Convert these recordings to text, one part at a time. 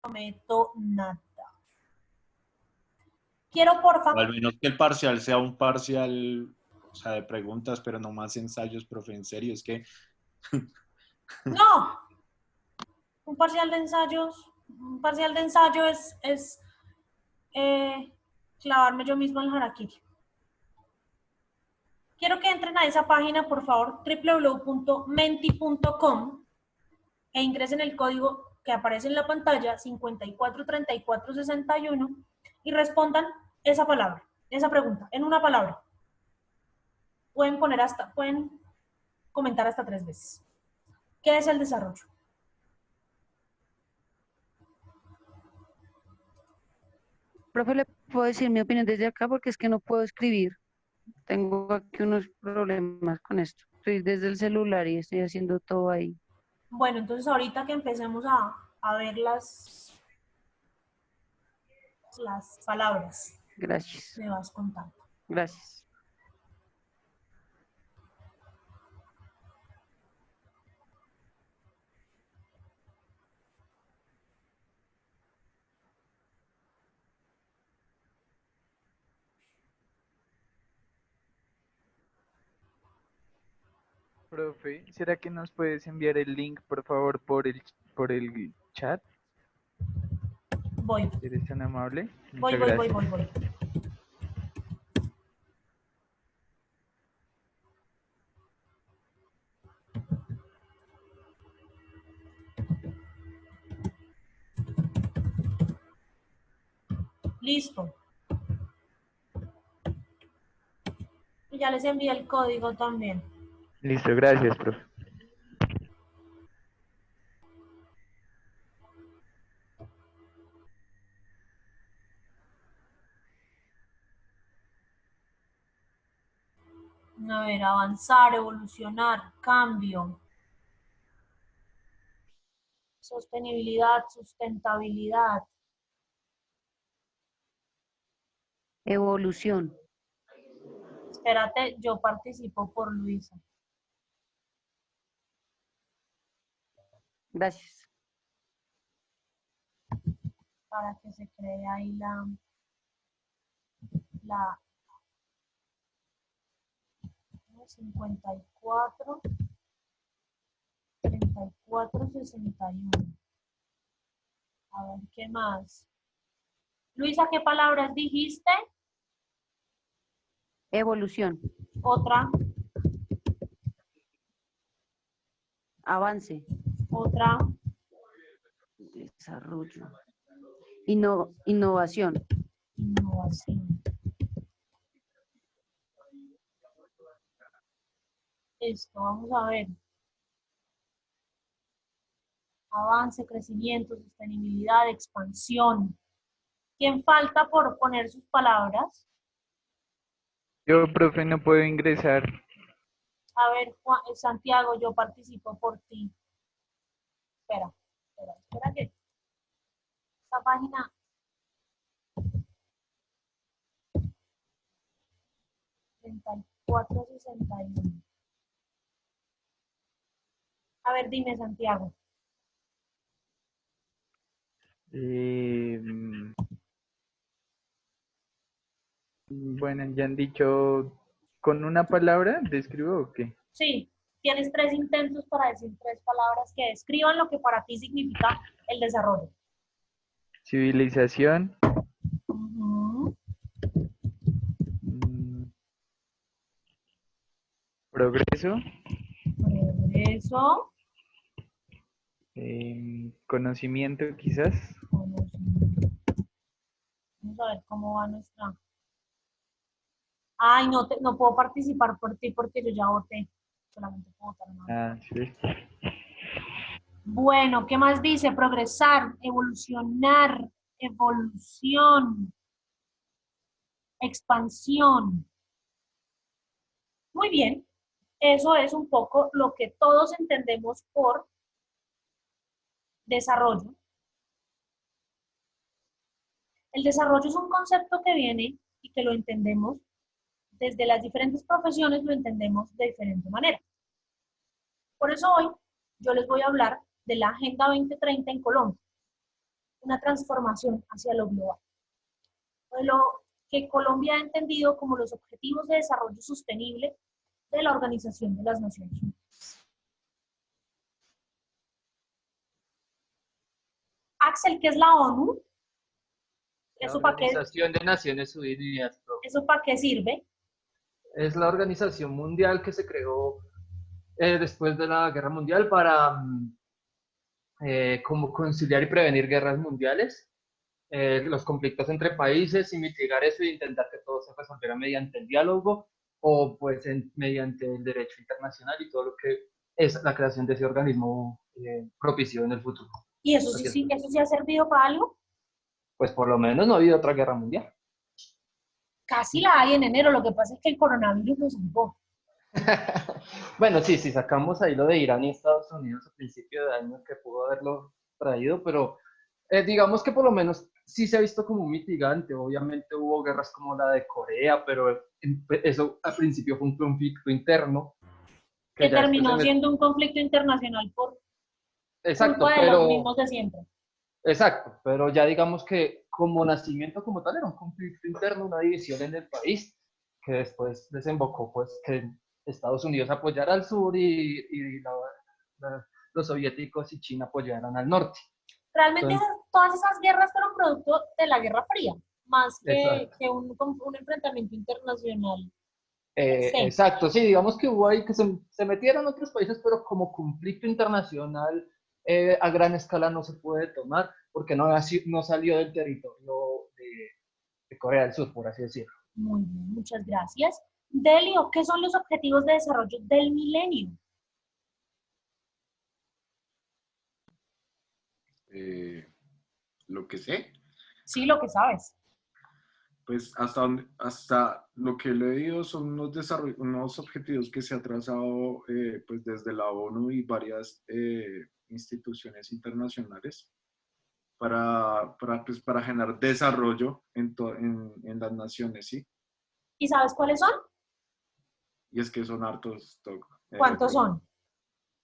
prometo nada. Quiero, porfa. O al menos que el parcial sea un parcial, o sea, de preguntas, pero no más ensayos, profe, en serio, es que... No, un parcial de ensayos, un parcial de ensayo es clavarme yo mismo en el harakiri. Quiero que entren a esa página, por favor, www.menti.com e ingresen el código que aparece en la pantalla 543461 y respondan esa palabra, esa pregunta, en una palabra. Pueden comentar hasta 3 veces. ¿Qué es el desarrollo? Profe, ¿le puedo decir mi opinión desde acá? Porque es que no puedo escribir. Tengo aquí unos problemas con esto. Estoy desde el celular y estoy haciendo todo ahí. Bueno, entonces ahorita que empecemos a ver las palabras, Gracias. me vas contando. Gracias. Profe, ¿será que nos puedes enviar el link, por favor, por el chat? Voy. ¿Eres tan amable? Voy. Muchas gracias. Listo. Y ya les envié el código también. Listo, gracias, profe. A ver, avanzar, evolucionar, cambio, sostenibilidad, sustentabilidad. Evolución. Espérate, yo participo por Luisa. Gracias. Para que se cree ahí la 54, 34, 61. A ver, ¿qué más? Luisa, ¿qué palabras dijiste? Evolución. Otra, Avance. otra, Desarrollo. Innovación. innovación. Esto, vamos a ver. Avance, crecimiento, sostenibilidad, expansión. ¿Quién falta por poner sus palabras? Yo, profe, no puedo ingresar. A ver, Santiago, yo participo por ti. Espera que esta página... cuatro 61. A ver, dime, Santiago. Bueno, ya han dicho, ¿con una palabra describo o qué? Sí, tienes 3 intentos para decir 3 palabras que describan lo que para ti significa el desarrollo. Civilización. Progreso. Progreso. Conocimiento, quizás. Conocimiento. Vamos a ver cómo va nuestra... Ay, no puedo participar por ti porque yo ya voté. Solamente puedo votar una vez. Ah, sí. Bueno, ¿qué más dice? Progresar, evolucionar, evolución, expansión. Muy bien, eso es un poco lo que todos entendemos por desarrollo. El desarrollo es un concepto que viene y que lo entendemos desde las diferentes profesiones, lo entendemos de diferente manera. Por eso hoy yo les voy a hablar de la Agenda 2030 en Colombia. una transformación hacia lo global. De lo que Colombia ha entendido como los Objetivos de Desarrollo Sostenible de la Organización de las Naciones Unidas. Axel, ¿qué es la ONU? La ¿Eso para qué, Organización de Naciones Unidas, profe. eso para qué sirve? Es la organización mundial que se creó después de la Guerra Mundial para como conciliar y prevenir guerras mundiales, los conflictos entre países y mitigar eso y intentar que todo se resolviera mediante el diálogo o pues mediante el derecho internacional y todo lo que es la creación de ese organismo propicio en el futuro. ¿Y eso sí ha servido para algo? Pues por lo menos no ha habido otra guerra mundial. Casi la hay en enero, lo que pasa es que el coronavirus nos salvó. Bueno, sí, sacamos ahí lo de Irán y Estados Unidos a principio de año que pudo haberlo traído, pero digamos que por lo menos sí se ha visto como un mitigante. Obviamente hubo guerras como la de Corea, pero eso al principio fue un conflicto interno. Que terminó siendo un conflicto internacional por culpa de los mismos de siempre. Exacto, pero ya digamos que como nacimiento como tal era un conflicto interno, una división en el país, que después desembocó pues que Estados Unidos apoyara al sur y los soviéticos y China apoyaran al norte. Realmente todas esas guerras fueron producto de la Guerra Fría, más que un enfrentamiento internacional. Exacto, sí, digamos que hubo ahí que se metieron otros países, pero como conflicto internacional a gran escala no se puede tomar, porque no salió del territorio de Corea del Sur, por así decirlo. Muy bien, muchas gracias. Delio, ¿qué son los objetivos de desarrollo del milenio? Lo que sé. Sí, lo que sabes. Pues hasta lo que he leído son unos objetivos que se ha trazado pues desde la ONU y varias instituciones internacionales para generar desarrollo en las naciones, ¿sí? ¿Y sabes cuáles son? Y es que son hartos. ¿Cuántos son?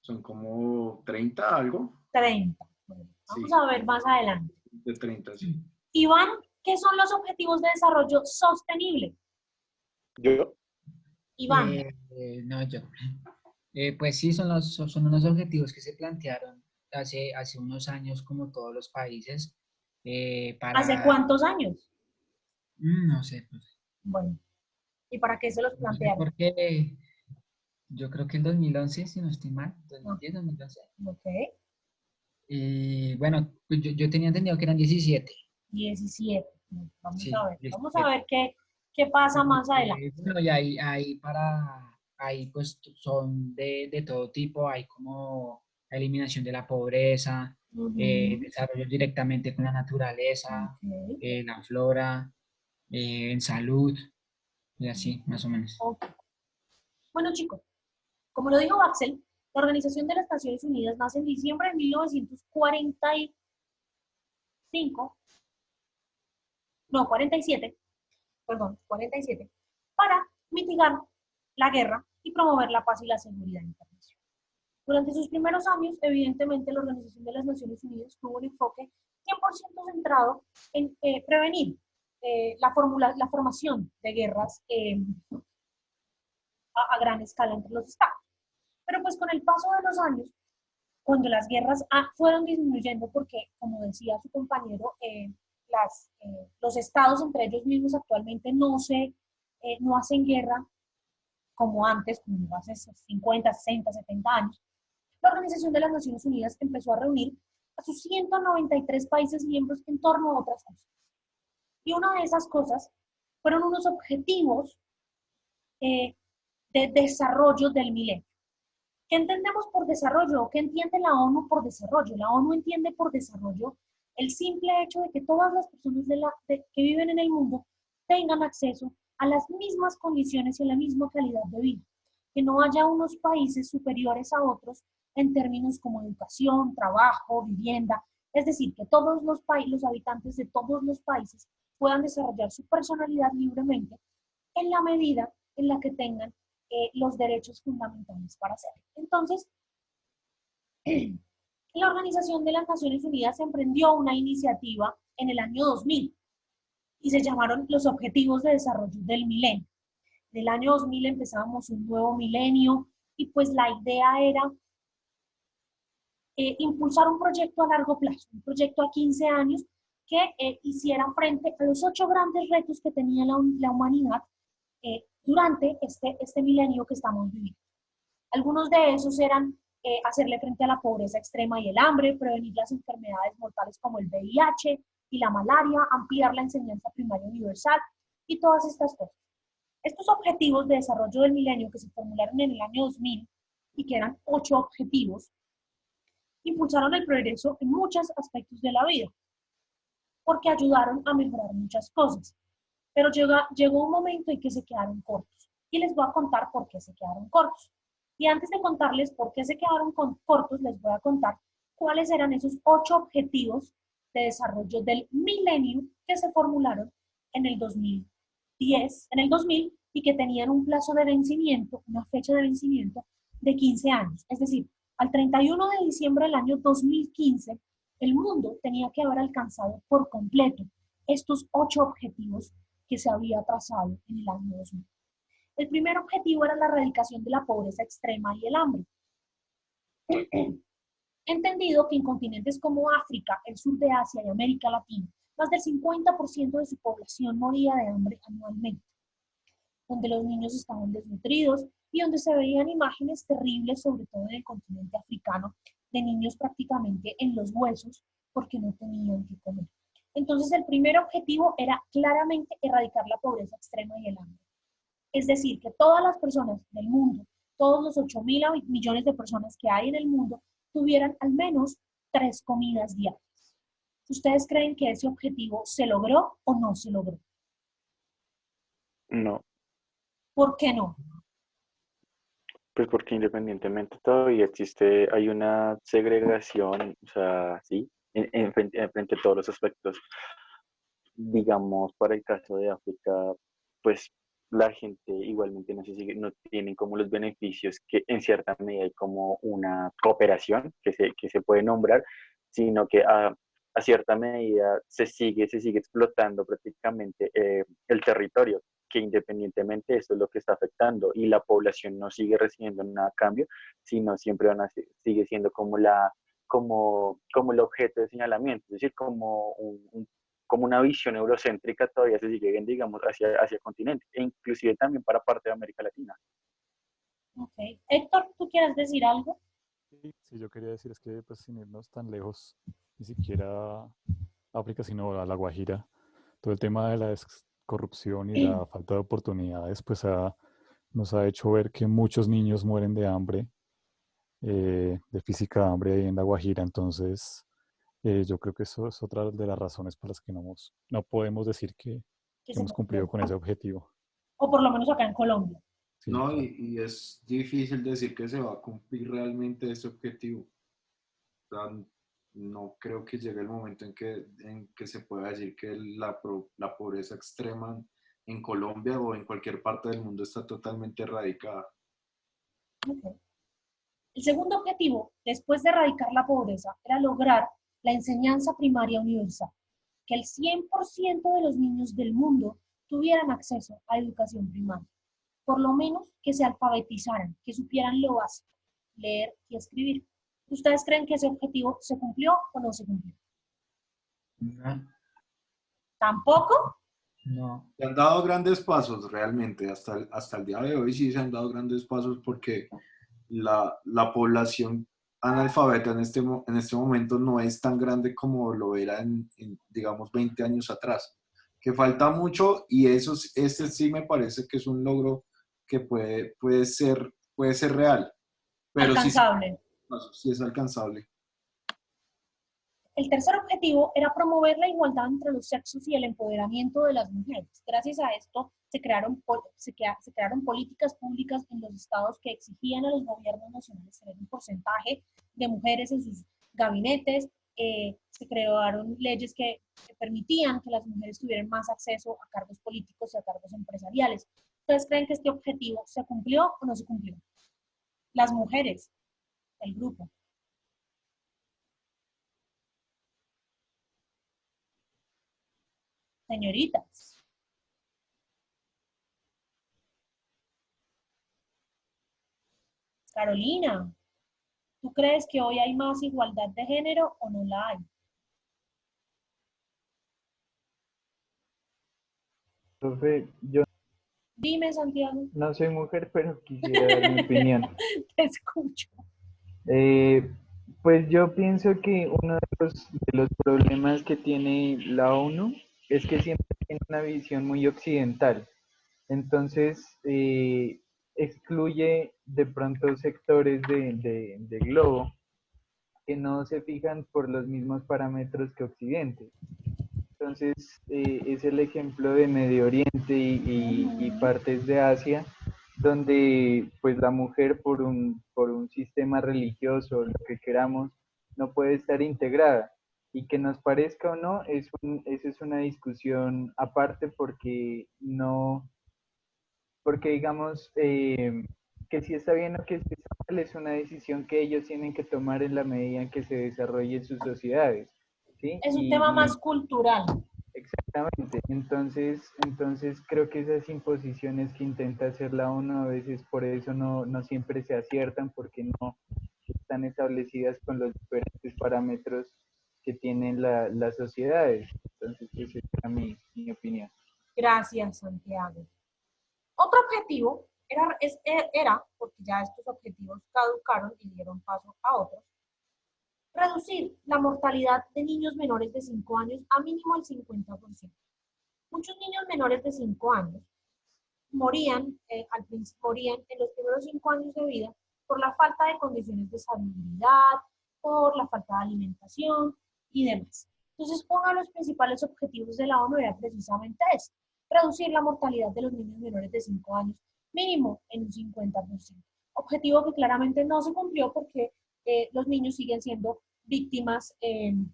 Son como 30 algo. 30. Bueno, vamos a ver más adelante. De 30, sí. Iván, ¿qué son los objetivos de desarrollo sostenible? Yo. Iván. No, yo. Pues sí, son unos objetivos que se plantearon hace unos años, como todos los países. ¿Hace cuántos años? No sé. Pues. Bueno, ¿y para qué se los plantearon? Porque yo creo que en 2011, si no estoy mal, 2010, 2011. Ok. Y bueno, pues yo tenía entendido que eran 17. 17. Vamos Sí, a ver. 17. Vamos a ver qué pasa más adelante. Bueno, y ahí pues son de todo tipo, hay como la eliminación de la pobreza, desarrollo directamente con la naturaleza, la flora, en salud, y así, más o menos. Okay. Bueno, chicos, como lo dijo Axel, la Organización de las Naciones Unidas nace en diciembre de 47, para mitigar la guerra y promover la paz y la seguridad internacional. Durante sus primeros años, evidentemente, la Organización de las Naciones Unidas tuvo un enfoque 100% centrado en prevenir la formación de guerras a gran escala entre los estados. Pero pues con el paso de los años, cuando las guerras fueron disminuyendo, porque como decía su compañero, los estados entre ellos mismos actualmente no hacen guerra como antes, como hace 50, 60, 70 años, la Organización de las Naciones Unidas empezó a reunir a sus 193 países miembros en torno a otras cosas. Y una de esas cosas fueron unos objetivos de desarrollo del milenio. ¿Qué entendemos por desarrollo? ¿Qué entiende la ONU por desarrollo? La ONU entiende por desarrollo el simple hecho de que todas las personas que viven en el mundo tengan acceso a las mismas condiciones y a la misma calidad de vida. Que no haya unos países superiores a otros en términos como educación, trabajo, vivienda. Es decir, que todos los habitantes de todos los países puedan desarrollar su personalidad libremente en la medida en la que tengan los derechos fundamentales para hacerlo. Entonces, La Organización de las Naciones Unidas emprendió una iniciativa en el año 2000 y se llamaron los Objetivos de Desarrollo del Milenio. En el año 2000 empezábamos un nuevo milenio y pues la idea era impulsar un proyecto a largo plazo, un proyecto a 15 años que hiciera frente a los 8 grandes retos que tenía la humanidad durante este milenio que estamos viviendo. Algunos de esos eran hacerle frente a la pobreza extrema y el hambre, prevenir las enfermedades mortales como el VIH y la malaria, ampliar la enseñanza primaria universal y todas estas cosas. Estos objetivos de desarrollo del milenio que se formularon en el año 2000 y que eran 8 objetivos, impulsaron el progreso en muchos aspectos de la vida, porque ayudaron a mejorar muchas cosas. Pero llegó un momento en que se quedaron cortos. Y les voy a contar por qué se quedaron cortos. Y antes de contarles por qué se quedaron cortos, les voy a contar cuáles eran esos 8 objetivos de desarrollo del milenio que se formularon en el 2000 y que tenían un plazo de vencimiento, una fecha de vencimiento de 15 años. Es decir, al 31 de diciembre del año 2015, el mundo tenía que haber alcanzado por completo estos 8 objetivos que se había trazado en el año 2000. El primer objetivo era la erradicación de la pobreza extrema y el hambre. Entendido que en continentes como África, el sur de Asia y América Latina, más del 50% de su población moría de hambre anualmente, donde los niños estaban desnutridos y donde se veían imágenes terribles, sobre todo en el continente africano, de niños prácticamente en los huesos porque no tenían que comer. Entonces, el primer objetivo era claramente erradicar la pobreza extrema y el hambre. Es decir, que todas las personas del mundo, todos los 8.000 millones de personas que hay en el mundo, tuvieran al menos 3 comidas diarias. ¿Ustedes creen que ese objetivo se logró o no se logró? No, ¿Por qué no? pues porque independientemente todavía existe, hay una segregación, o sea, sí, frente a todos los aspectos. Digamos, para el caso de África, pues la gente igualmente no tienen como los beneficios que en cierta medida hay como una cooperación que se puede nombrar, sino que a cierta medida se sigue explotando prácticamente el territorio, que independientemente esto es lo que está afectando y la población no sigue recibiendo nada a cambio, sino siempre sigue siendo como el objeto de señalamiento, es decir, como una visión eurocéntrica todavía se sigue, digamos, hacia el continente, e inclusive también para parte de América Latina. Ok. Héctor, ¿tú quieres decir algo? Sí, yo quería decir es que pues sin irnos tan lejos, ni siquiera a África, sino a La Guajira, todo el tema de la corrupción y la falta de oportunidades, pues nos ha hecho ver que muchos niños mueren de hambre, de física de hambre ahí en La Guajira, entonces yo creo que eso es otra de las razones por las que no podemos decir que Que se hemos cumplido con ese cumplió. objetivo. O por lo menos acá en Colombia. Sí, No, claro. y es difícil decir que se va a cumplir realmente ese objetivo. O sea, no creo que llegue el momento en que se pueda decir que la pobreza extrema en Colombia o en cualquier parte del mundo está totalmente erradicada. Okay. El segundo objetivo, después de erradicar la pobreza, era lograr la enseñanza primaria universal, que el 100% de los niños del mundo tuvieran acceso a educación primaria, por lo menos que se alfabetizaran, que supieran lo básico, leer y escribir. ¿Ustedes creen que ese objetivo se cumplió o no se cumplió? No, ¿Tampoco? no. Se han dado grandes pasos realmente, hasta el día de hoy sí se han dado grandes pasos porque la población analfabeta en este momento no es tan grande como lo era digamos, 20 años atrás. Que falta mucho y este sí me parece que es un logro que puede ser real, pero Alcanzable. sí es alcanzable. El tercer objetivo era promover la igualdad entre los sexos y el empoderamiento de las mujeres. Gracias a esto se crearon políticas públicas en los estados que exigían a los gobiernos nacionales tener un porcentaje de mujeres en sus gabinetes. Se crearon leyes que permitían que las mujeres tuvieran más acceso a cargos políticos y a cargos empresariales. ¿Ustedes creen que este objetivo se cumplió o no se cumplió? Las mujeres, el grupo. Señoritas. Carolina, ¿tú crees que hoy hay más igualdad de género o no la hay? Profe, yo Dime, Santiago. no soy mujer, pero quisiera dar mi opinión. Te escucho. Eh, pues yo pienso que uno de los problemas que tiene la ONU es que siempre tiene una visión muy occidental. Entonces, excluye de pronto sectores de globo que no se fijan por los mismos parámetros que Occidente. Entonces, es el ejemplo de Medio Oriente y partes de Asia, donde pues la mujer por un sistema religioso, lo que queramos, no puede estar integrada. Y que nos parezca o no, esa es una discusión aparte porque no, porque digamos que si está bien o que si está mal es una decisión que ellos tienen que tomar en la medida en que se desarrollen sus sociedades, ¿sí? Es un tema más cultural. Exactamente, entonces creo que esas imposiciones que intenta hacer la ONU a veces por eso no siempre se aciertan porque no están establecidas con los diferentes parámetros que tienen las sociedades. Entonces esa es mi opinión. Gracias, Santiago. Otro objetivo era, porque ya estos objetivos caducaron y dieron paso a otros, reducir la mortalidad de niños menores de 5 años a mínimo el 50%. Muchos niños menores de 5 años morían en los primeros 5 años de vida por la falta de condiciones de salubridad, por la falta de alimentación y demás. Entonces, uno de los principales objetivos de la ONU era precisamente eso, reducir la mortalidad de los niños menores de 5 años mínimo en un 50%. Objetivo que claramente no se cumplió porque los niños siguen siendo víctimas de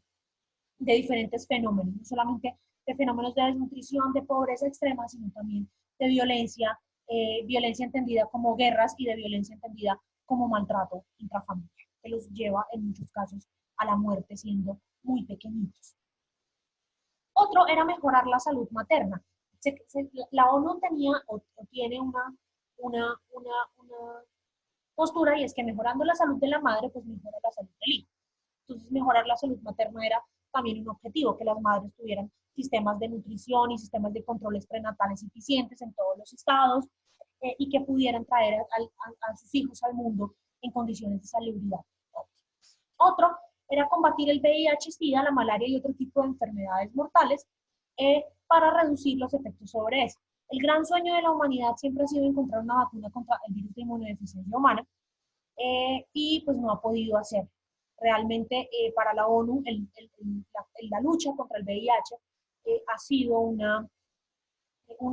diferentes fenómenos, no solamente de fenómenos de desnutrición, de pobreza extrema, sino también de violencia, violencia entendida como guerras y de violencia entendida como maltrato intrafamiliar, que los lleva en muchos casos a la muerte siendo muy pequeñitos. Otro era mejorar la salud materna. La ONU tenía o tiene una postura y es que mejorando la salud de la madre, pues mejora la salud del hijo. Entonces, mejorar la salud materna era también un objetivo, que las madres tuvieran sistemas de nutrición y sistemas de controles prenatales eficientes en todos los estados y que pudieran traer a sus hijos al mundo en condiciones de salubridad óptimas. Otro era combatir el VIH-Sida, la malaria y otro tipo de enfermedades mortales para reducir los efectos sobre eso. El gran sueño de la humanidad siempre ha sido encontrar una vacuna contra el virus de inmunodeficiencia humana y pues no ha podido hacerlo. Realmente para la ONU la lucha contra el VIH ha sido una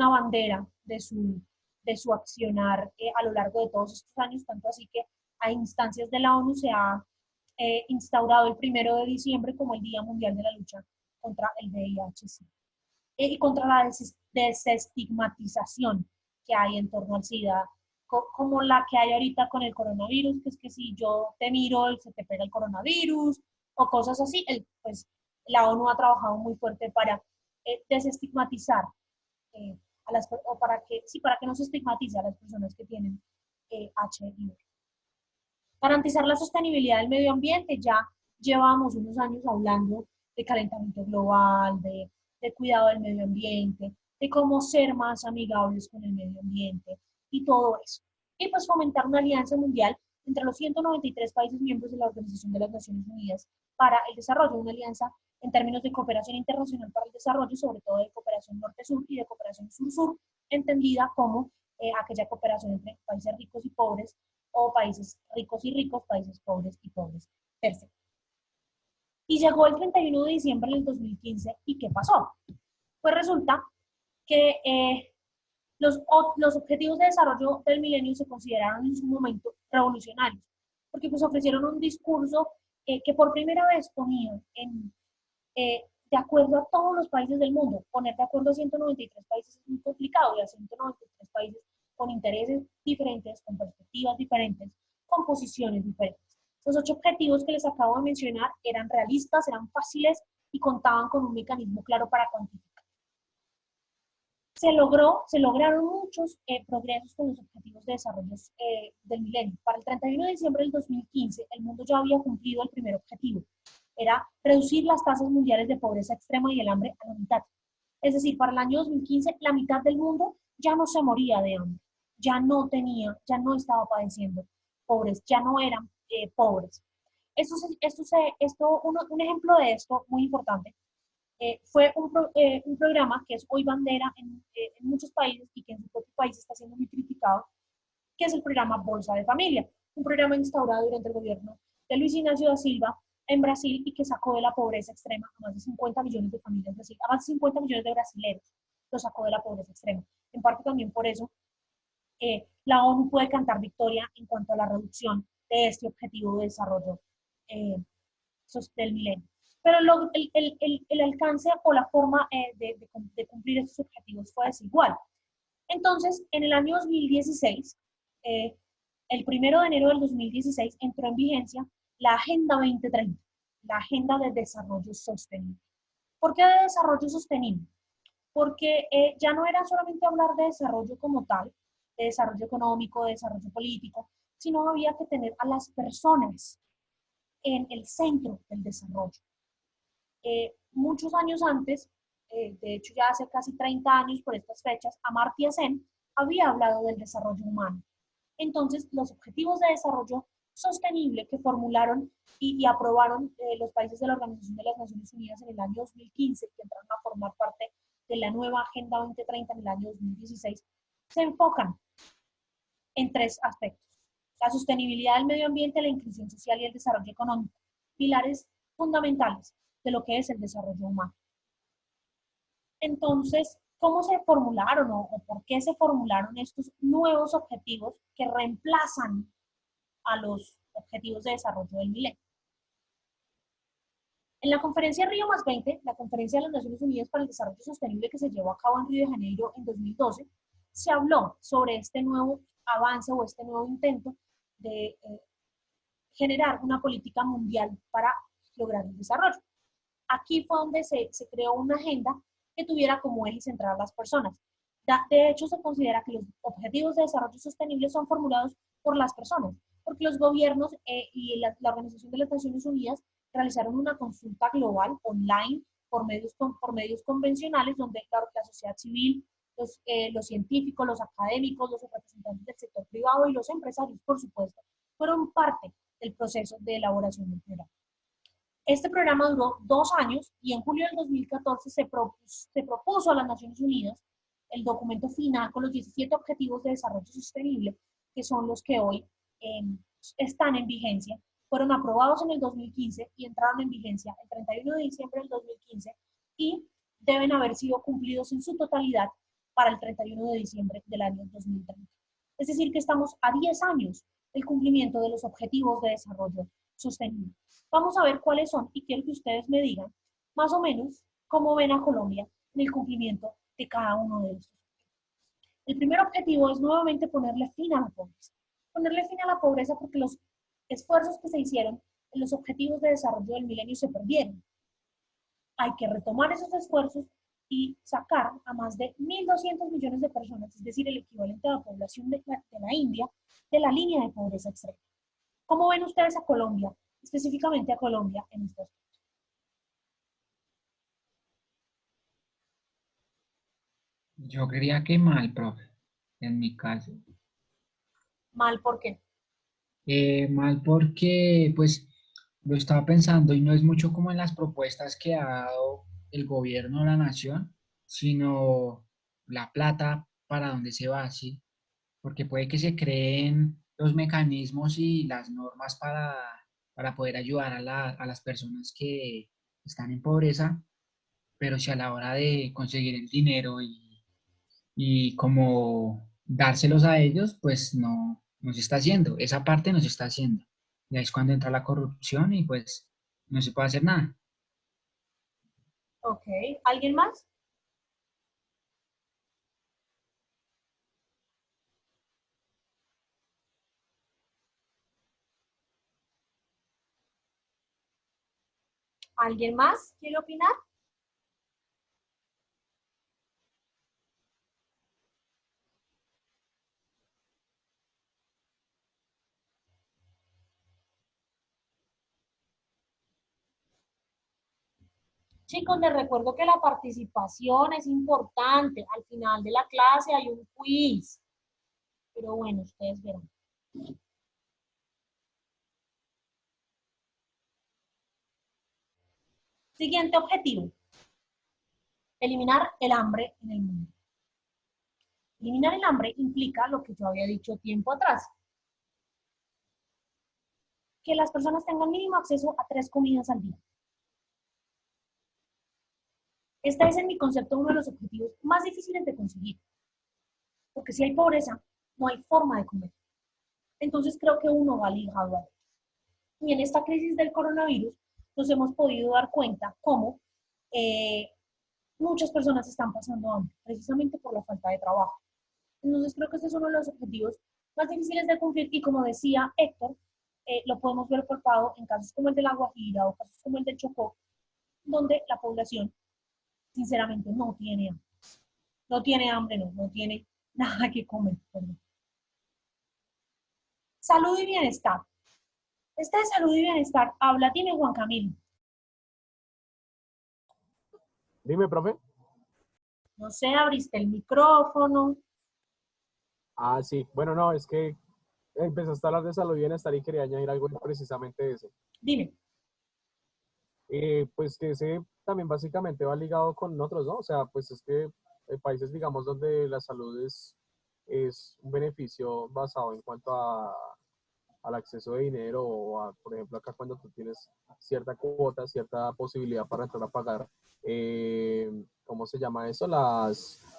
bandera de su accionar a lo largo de todos estos años, tanto así que a instancias de la ONU se ha instaurado el 1 de diciembre como el Día Mundial de la Lucha contra el VIH y contra la desestigmatización que hay en torno al SIDA, como la que hay ahorita con el coronavirus, que es que si yo te miro, se te pega el coronavirus, o cosas así. Pues la ONU ha trabajado muy fuerte para desestigmatizar, para que no se estigmatice a las personas que tienen HIV. Garantizar la sostenibilidad del medio ambiente. Ya llevamos unos años hablando de calentamiento global, de cuidado del medio ambiente, de cómo ser más amigables con el medio ambiente y todo eso. Y pues fomentar una alianza mundial entre los 193 países miembros de la Organización de las Naciones Unidas para el desarrollo, una alianza en términos de cooperación internacional para el desarrollo, sobre todo de cooperación norte-sur y de cooperación sur-sur, entendida como aquella cooperación entre países ricos y pobres, o países ricos y ricos, países pobres y pobres, per se. Y llegó el 31 de diciembre del 2015, ¿y qué pasó? Pues resulta que los objetivos de desarrollo del milenio se consideraron en su momento revolucionarios, porque pues ofrecieron un discurso que por primera vez ponían de acuerdo a todos los países del mundo. Poner de acuerdo a 193 países es muy complicado, y a 193 países con intereses diferentes, con perspectivas diferentes, con posiciones diferentes. Los 8 objetivos que les acabo de mencionar eran realistas, eran fáciles y contaban con un mecanismo claro para cuantificar. se lograron muchos progresos con los objetivos de desarrollo del milenio. Para el 31 de diciembre del 2015, el mundo ya había cumplido el primer objetivo, era reducir las tasas mundiales de pobreza extrema y el hambre a la mitad. Es decir, para el año 2015, la mitad del mundo ya no se moría de hambre, ya no estaba padeciendo pobres, ya no eran pobres. Un ejemplo de esto muy importante fue un programa que es hoy bandera en muchos países y que en su propio país está siendo muy criticado, que es el programa Bolsa de Familia, un programa instaurado durante el gobierno de Luis Ignacio da Silva en Brasil y que sacó de la pobreza extrema a más de 50 millones de familias brasileñas, a más de 50 millones de brasileños, lo sacó de la pobreza extrema. En parte también por eso la ONU puede cantar victoria en cuanto a la reducción de este objetivo de desarrollo del milenio. Pero el alcance o la forma de cumplir estos objetivos fue desigual. Entonces, en el año 2016, el 1 de enero del 2016, entró en vigencia la Agenda 2030, la Agenda de Desarrollo Sostenible. ¿Por qué de desarrollo sostenible? Porque ya no era solamente hablar de desarrollo como tal, de desarrollo económico, de desarrollo político, sino había que tener a las personas en el centro del desarrollo. Muchos años antes, de hecho ya hace casi 30 años por estas fechas, Amartya Sen había hablado del desarrollo humano. Entonces, los objetivos de desarrollo sostenible que formularon y aprobaron los países de la Organización de las Naciones Unidas en el año 2015, que entraron a formar parte de la nueva Agenda 2030 en el año 2016, se enfocan en tres aspectos: la sostenibilidad del medio ambiente, la inclusión social y el desarrollo económico, pilares fundamentales de lo que es el desarrollo humano. Entonces, ¿cómo se formularon o por qué se formularon estos nuevos objetivos que reemplazan a los objetivos de desarrollo del milenio? En la conferencia Río +20, la conferencia de las Naciones Unidas para el Desarrollo Sostenible que se llevó a cabo en Río de Janeiro en 2012, se habló sobre este nuevo avance o este nuevo intento de generar una política mundial para lograr el desarrollo. Aquí fue donde se creó una agenda que tuviera como eje central a las personas. De hecho, se considera que los objetivos de desarrollo sostenible son formulados por las personas, porque los gobiernos y la Organización de las Naciones Unidas realizaron una consulta global online por medios convencionales, donde la sociedad civil, los científicos, los académicos, los representantes del sector privado y los empresarios, por supuesto, fueron parte del proceso de elaboración del programa. Este programa duró 2 años y en julio del 2014 se propuso a las Naciones Unidas el documento final con los 17 Objetivos de Desarrollo Sostenible, que son los que hoy están en vigencia. Fueron aprobados en el 2015 y entraron en vigencia el 31 de diciembre del 2015 y deben haber sido cumplidos en su totalidad para el 31 de diciembre del año 2030. Es decir, que estamos a 10 años del cumplimiento de los Objetivos de Desarrollo Sostenible. Vamos a ver cuáles son y quiero que ustedes me digan más o menos cómo ven a Colombia en el cumplimiento de cada uno de estos. El primer objetivo es nuevamente ponerle fin a la pobreza. Ponerle fin a la pobreza porque los esfuerzos que se hicieron en los objetivos de desarrollo del milenio se perdieron. Hay que retomar esos esfuerzos y sacar a más de 1.200 millones de personas, es decir, el equivalente a la población de la India, de la línea de pobreza extrema. ¿Cómo ven ustedes a Colombia, específicamente a Colombia, en estos aspectos? Yo creía que mal, profe, en mi caso. Mal, ¿por qué? Mal porque, pues, lo estaba pensando y no es mucho como en las propuestas que ha dado el gobierno de la nación, sino la plata para dónde se va, ¿sí? Porque puede que se creen los mecanismos y las normas para poder ayudar a las personas que están en pobreza, pero si a la hora de conseguir el dinero y como dárselos a ellos, pues no se está haciendo, esa parte no se está haciendo. Y ahí es cuando entra la corrupción y pues no se puede hacer nada. Ok, ¿alguien más? ¿Alguien más quiere opinar? Chicos, les recuerdo que la participación es importante. Al final de la clase hay un quiz. Pero bueno, ustedes verán. Siguiente objetivo. Eliminar el hambre en el mundo. Eliminar el hambre implica lo que yo había dicho tiempo atrás. Que las personas tengan mínimo acceso a 3 comidas al día. Este es, en mi concepto, uno de los objetivos más difíciles de conseguir. Porque si hay pobreza, no hay forma de comer. Entonces creo que uno va ligado a ello. Y en esta crisis del coronavirus nos hemos podido dar cuenta cómo muchas personas están pasando hambre, precisamente por la falta de trabajo. Entonces creo que este es uno de los objetivos más difíciles de cumplir y, como decía Héctor, lo podemos ver palpado en casos como el de La Guajira o casos como el del Chocó, donde la población sinceramente no tiene hambre. No tiene hambre, no tiene nada que comer. Perdón. Salud y bienestar. Este de salud y bienestar habla, dime, Juan Camilo. Dime, profe. No sé, abriste el micrófono. Ah, sí. Bueno, no, es que empezaste a hablar de salud y bienestar y quería añadir algo precisamente de ese. Dime. Pues que ese también básicamente va ligado con otros, ¿no? O sea, pues es que hay países, digamos, donde la salud es un beneficio basado en cuanto al acceso de dinero o a, por ejemplo, acá cuando tú tienes cierta cuota, cierta posibilidad para entrar a pagar, ¿cómo se llama eso?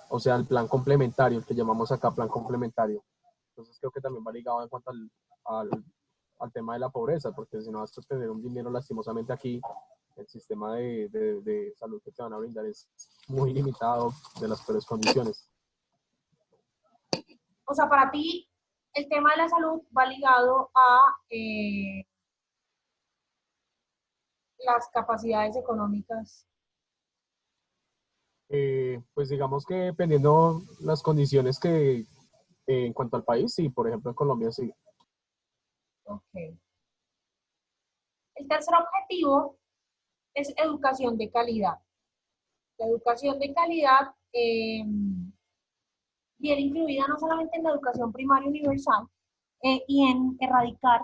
O sea, el plan complementario, el que llamamos acá plan complementario. Entonces creo que también va ligado en cuanto al tema de la pobreza, porque si no vas a tener un dinero lastimosamente aquí, el sistema de salud que te van a brindar es muy limitado, de las peores condiciones. O sea, para ti, el tema de la salud va ligado a las capacidades económicas. Pues digamos que dependiendo las condiciones que en cuanto al país, sí, por ejemplo en Colombia sí. Ok. El tercer objetivo es educación de calidad. La educación de calidad viene incluida no solamente en la educación primaria universal y en erradicar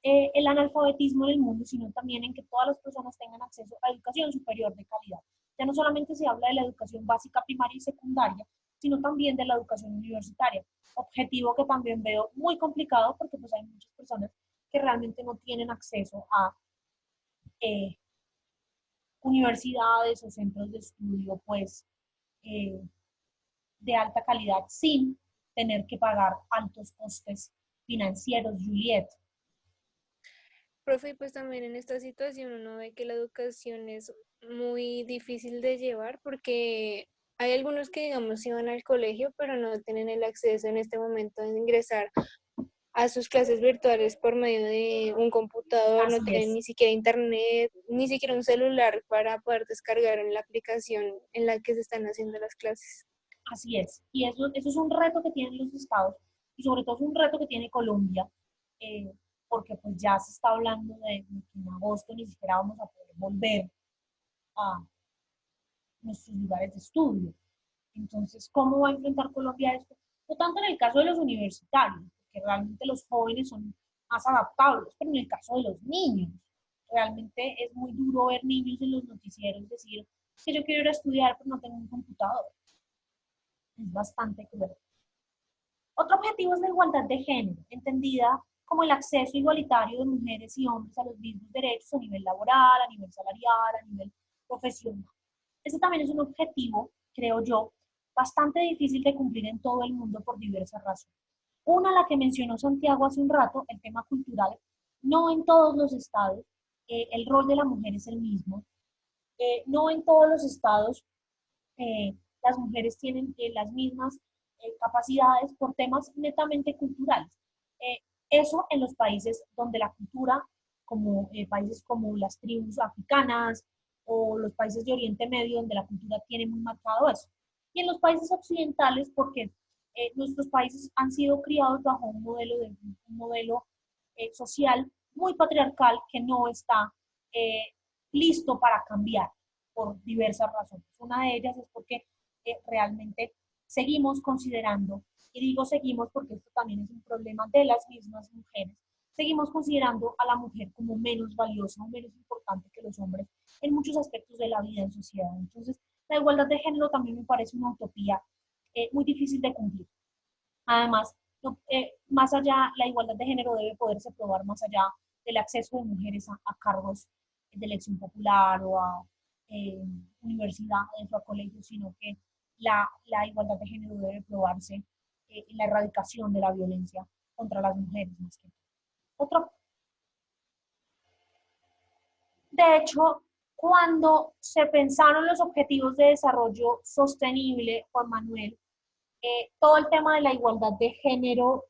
el analfabetismo en el mundo, sino también en que todas las personas tengan acceso a educación superior de calidad. Ya no solamente se habla de la educación básica, primaria y secundaria, sino también de la educación universitaria. Objetivo que también veo muy complicado porque pues hay muchas personas que realmente no tienen acceso a universidades o centros de estudio pues de alta calidad sin tener que pagar altos costes financieros, Juliet. Profe, pues también en esta situación uno ve que la educación es muy difícil de llevar porque hay algunos que, digamos, iban al colegio, pero no tienen el acceso en este momento de ingresar a sus clases virtuales por medio de un computador, no tienen ni siquiera internet, ni siquiera un celular para poder descargar en la aplicación en la que se están haciendo las clases. Así es, y eso es un reto que tienen los estados, y sobre todo es un reto que tiene Colombia, porque pues ya se está hablando de que en agosto ni siquiera vamos a poder volver a nuestros lugares de estudio. Entonces, ¿cómo va a enfrentar Colombia esto? No tanto en el caso de los universitarios, porque realmente los jóvenes son más adaptables, pero en el caso de los niños, realmente es muy duro ver niños en los noticieros decir que yo quiero ir a estudiar, pero no tengo un computador. Es bastante cruel. Otro objetivo es la igualdad de género, entendida como el acceso igualitario de mujeres y hombres a los mismos derechos a nivel laboral, a nivel salarial, a nivel profesional. Este también es un objetivo, creo yo, bastante difícil de cumplir en todo el mundo por diversas razones. Una, la que mencionó Santiago hace un rato, el tema cultural. No en todos los estados el rol de la mujer es el mismo. No en todos los estados las mujeres tienen las mismas capacidades por temas netamente culturales. Eso en los países donde la cultura, como países como las tribus africanas o los países de Oriente Medio, donde la cultura tiene muy marcado eso. Y en los países occidentales, porque nuestros países han sido criados bajo un modelo social muy patriarcal que no está listo para cambiar. por diversas razones. Una de ellas es porque realmente seguimos considerando, y digo seguimos porque esto también es un problema de las mismas mujeres, seguimos considerando a la mujer como menos valiosa o menos importante que los hombres en muchos aspectos de la vida en sociedad. Entonces, la igualdad de género también me parece una utopía muy difícil de cumplir. Además, más allá, la igualdad de género debe poderse probar más allá del acceso de mujeres a cargos de elección popular o a universidades o a colegios, sino que la igualdad de género debe probarse en la erradicación de la violencia contra las mujeres más que otro. De hecho, cuando se pensaron los objetivos de desarrollo sostenible, Juan Manuel, todo el tema de la igualdad de género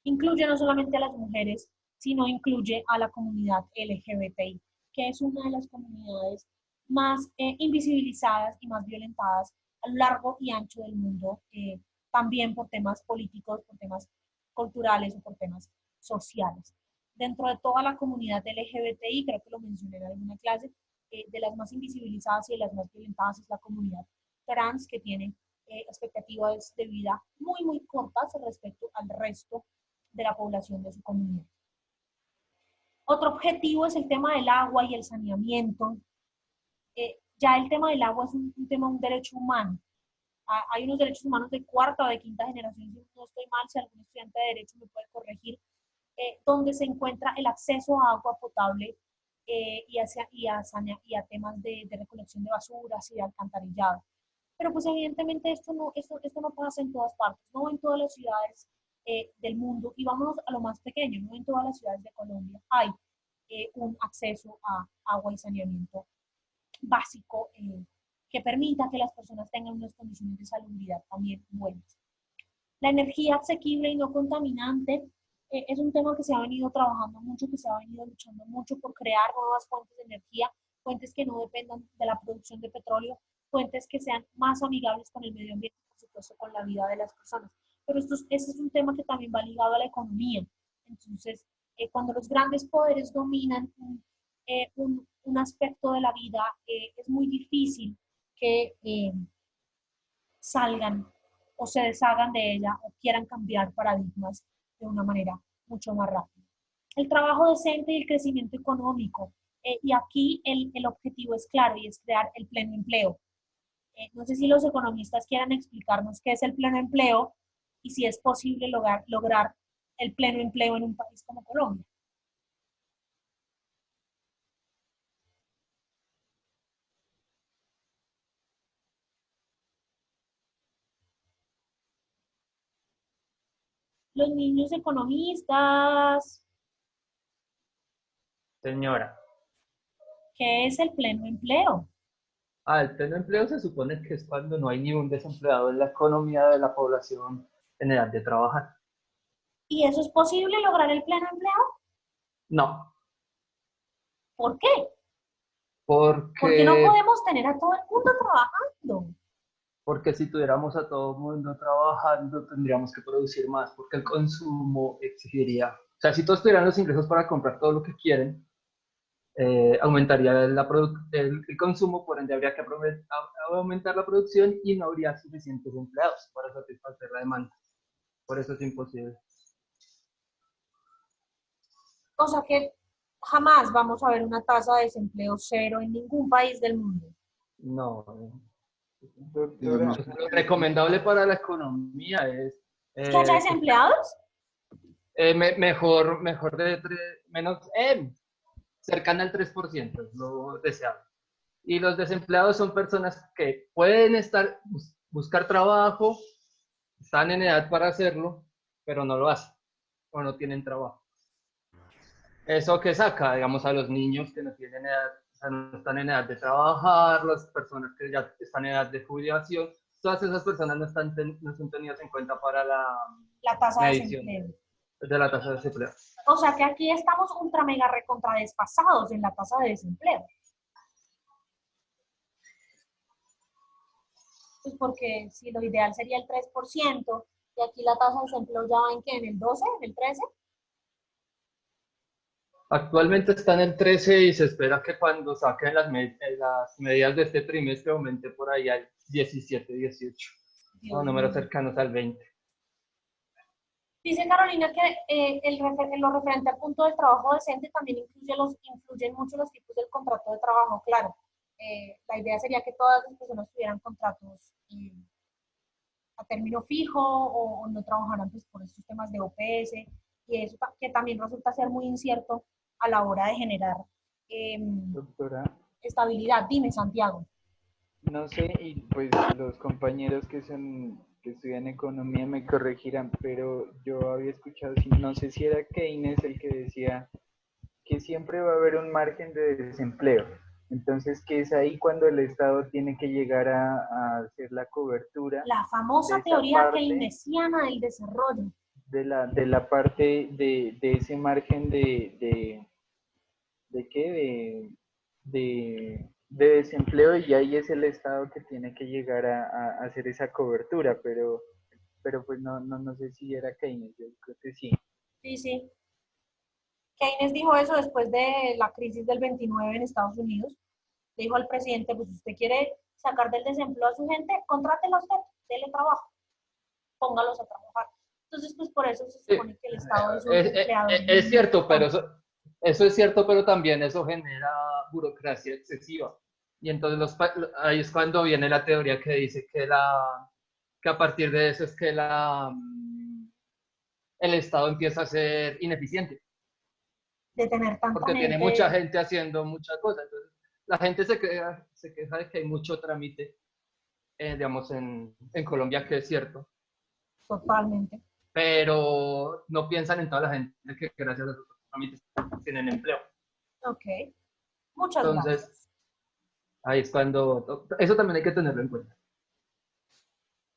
incluye no solamente a las mujeres, sino incluye a la comunidad LGBTI, que es una de las comunidades más invisibilizadas y más violentadas a lo largo y ancho del mundo, también por temas políticos, por temas culturales o por temas sociales. Dentro de toda la comunidad LGBTI, creo que lo mencioné en alguna clase, de las más invisibilizadas y de las más violentadas es la comunidad trans, que tiene expectativas de vida muy, muy cortas respecto al resto de la población de su comunidad. Otro objetivo es el tema del agua y el saneamiento. Ya el tema del agua es un tema, un derecho humano. Hay unos derechos humanos de cuarta o de quinta generación, si no estoy mal, si algún estudiante de derecho me puede corregir, donde se encuentra el acceso a agua potable y a temas de recolección de basuras y de alcantarillado. Pero pues evidentemente esto no pasa en todas partes, no en todas las ciudades del mundo, y vámonos a lo más pequeño, no en todas las ciudades de Colombia hay un acceso a agua y saneamiento básico que permita que las personas tengan unas condiciones de salubridad también buenas. La energía asequible y no contaminante es un tema que se ha venido trabajando mucho, que se ha venido luchando mucho por crear nuevas fuentes de energía, fuentes que no dependan de la producción de petróleo, fuentes que sean más amigables con el medio ambiente, por supuesto, con la vida de las personas. Pero este es un tema que también va ligado a la economía. Entonces, cuando los grandes poderes dominan un aspecto de la vida, es muy difícil que salgan o se deshagan de ella o quieran cambiar paradigmas de una manera mucho más rápida. El trabajo decente y el crecimiento económico. Y aquí el objetivo es claro y es crear el pleno empleo. No sé si los economistas quieran explicarnos qué es el pleno empleo y si es posible lograr el pleno empleo en un país como Colombia. Los niños economistas. Señora. ¿Qué es el pleno empleo? El pleno empleo se supone que es cuando no hay ni un desempleado en la economía de la población en edad de trabajar. ¿Y eso es posible lograr el pleno empleo? No. ¿Por qué? Porque no podemos tener a todo el mundo trabajando. Porque si tuviéramos a todo el mundo trabajando, tendríamos que producir más, porque el consumo exigiría, o sea, si todos tuvieran los ingresos para comprar todo lo que quieren, aumentaría el consumo, por ende habría que aumentar la producción y no habría suficientes empleados para satisfacer la demanda. Por eso es imposible. O sea que jamás vamos a ver una tasa de desempleo cero en ningún país del mundo. No. Doctora, Lo recomendable para la economía es... ¿Que haya desempleados? Mejor de menos... cercana al 3%, es lo deseable. Y los desempleados son personas que pueden buscar trabajo, están en edad para hacerlo, pero no lo hacen o no tienen trabajo. Eso que saca, digamos, a los niños que no tienen edad, o sea, no están en edad de trabajar, las personas que ya están en edad de jubilación, todas esas personas no son tenidas en cuenta para la tasa de medición desempleo. De la tasa de desempleo. O sea que aquí estamos ultra mega recontra desfasados en la tasa de desempleo. Pues porque si lo ideal sería el 3%, y aquí la tasa de desempleo ya va en ¿qué? ¿En el 12? ¿En el 13? Actualmente está en el 13 y se espera que cuando saquen las medidas de este trimestre aumente por ahí al 17, 18, o números cercanos al 20. Dice Carolina que en lo referente al punto del trabajo decente también influyen mucho los tipos del contrato de trabajo, claro. La idea sería que todas las personas tuvieran contratos a término fijo o no trabajaran pues, por estos temas de OPS, y eso que también resulta ser muy incierto a la hora de generar Doctora, estabilidad. Dime, Santiago. no sé, y pues los compañeros que estudian economía me corregirán, pero yo había escuchado, no sé si era Keynes el que decía que siempre va a haber un margen de desempleo. Entonces, que es ahí cuando el Estado tiene que llegar a hacer la cobertura La de famosa esa teoría parte, keynesiana del desarrollo. de la parte de ese margen ¿de qué? De desempleo, y ahí es el Estado que tiene que llegar a hacer esa cobertura, pero pues no sé si era Keynes, yo creo que sí. Sí, sí. Keynes dijo eso después de la crisis del 29 en Estados Unidos. Le dijo al presidente, pues usted quiere sacar del desempleo a su gente, contrátela a usted, déle trabajo, póngalos a trabajar. Entonces, pues por eso se supone que el Estado es un empleador. Es cierto, pero eso es cierto, pero también eso genera burocracia excesiva. Y entonces ahí es cuando viene la teoría que dice que a partir de eso es que el Estado empieza a ser ineficiente. De tener tanta Porque gente. tiene mucha gente haciendo muchas cosas. Entonces, la gente se queja de que hay mucho trámite, digamos, en Colombia, que es cierto. Totalmente. Pero no piensan en toda la gente que gracias a esos trámites tienen empleo. Ok. Muchas Entonces, gracias. ahí es cuando, eso también hay que tenerlo en cuenta.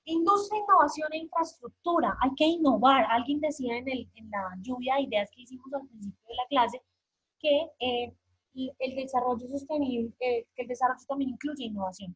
Industria, innovación e infraestructura. Hay que innovar. Alguien decía en la lluvia de ideas que hicimos al principio de la clase que el desarrollo sostenible, que el desarrollo también incluye innovación,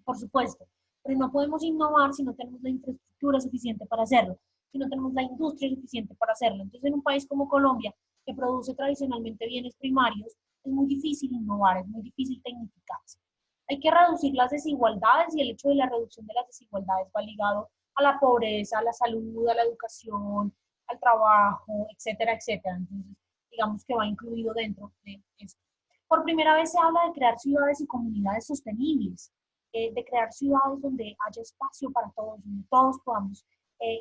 por supuesto, pero no podemos innovar si no tenemos la infraestructura suficiente para hacerlo, si no tenemos la industria suficiente para hacerlo. Entonces, en un país como Colombia, que produce tradicionalmente bienes primarios, es muy difícil innovar, es muy difícil tecnificarse. Hay que reducir las desigualdades, y el hecho de la reducción de las desigualdades va ligado a la pobreza, a la salud, a la educación, al trabajo, etcétera, etcétera. Entonces, digamos que va incluido dentro de esto. Por primera vez se habla de crear ciudades y comunidades sostenibles, de crear ciudades donde haya espacio para todos, donde todos podamos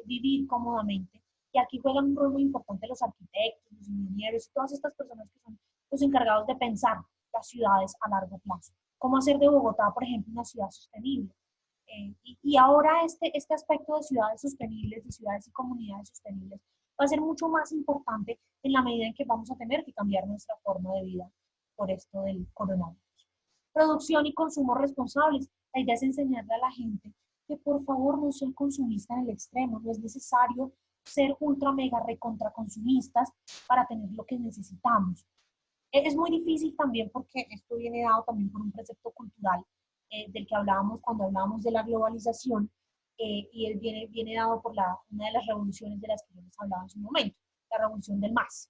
vivir cómodamente. Y aquí juegan un rol muy importante los arquitectos, los ingenieros y todas estas personas que son los encargados de pensar las ciudades a largo plazo. Cómo hacer de Bogotá, por ejemplo, una ciudad sostenible. Y ahora este aspecto de ciudades sostenibles, de ciudades y comunidades sostenibles, va a ser mucho más importante en la medida en que vamos a tener que cambiar nuestra forma de vida por esto del coronavirus. Producción y consumo responsables. La idea es enseñarle a la gente que por favor no sean consumistas en el extremo. No es necesario ser ultra mega recontra consumistas para tener lo que necesitamos. Es muy difícil también porque esto viene dado también por un precepto cultural del que hablábamos cuando hablábamos de la globalización, y él viene dado por una de las revoluciones de las que yo les hablaba en su momento, la revolución del más.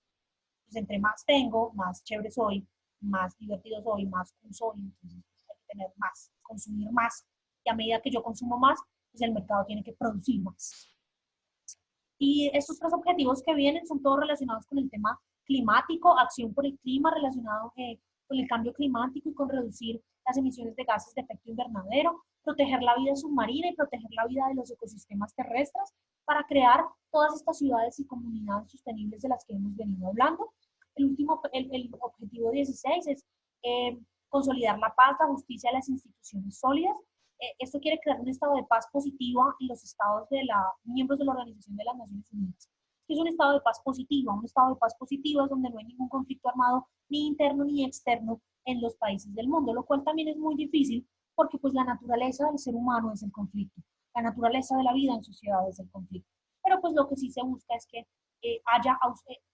Entonces, entre más tengo, más chévere soy, más divertido soy, más cool soy. Entonces, pues, hay que tener más, consumir más, y a medida que yo consumo más, pues el mercado tiene que producir más. Y estos tres objetivos que vienen son todos relacionados con el tema climático, acción por el clima relacionado con el cambio climático y con reducir las emisiones de gases de efecto invernadero, proteger la vida submarina y proteger la vida de los ecosistemas terrestres para crear todas estas ciudades y comunidades sostenibles de las que hemos venido hablando. El objetivo 16 es consolidar la paz, la justicia y las instituciones sólidas. Esto quiere crear un estado de paz positiva en los estados miembros de la Organización de las Naciones Unidas. Es un estado de paz positiva. Un estado de paz positiva es donde no hay ningún conflicto armado, ni interno ni externo, en los países del mundo, lo cual también es muy difícil porque pues la naturaleza del ser humano es el conflicto, la naturaleza de la vida en sociedad es el conflicto. Pero pues lo que sí se busca es que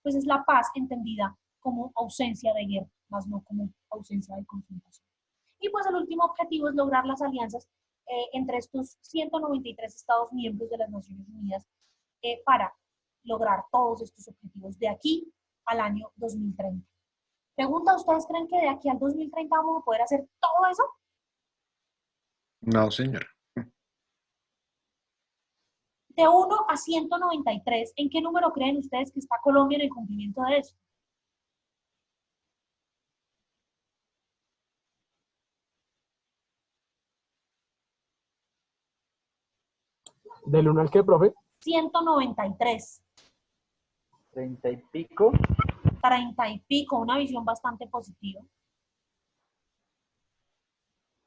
pues es la paz entendida como ausencia de guerra, más no como ausencia de confrontación. Y pues el último objetivo es lograr las alianzas entre estos 193 Estados miembros de las Naciones Unidas para lograr todos estos objetivos de aquí al año 2030. Pregunta, ¿ustedes creen que de aquí al 2030 vamos a poder hacer todo eso? No, señor. De 1 a 193, ¿en qué número creen ustedes que está Colombia en el cumplimiento de eso? ¿Del 1 al qué, profe? 193. 30 y pico. 30 y pico, una visión bastante positiva.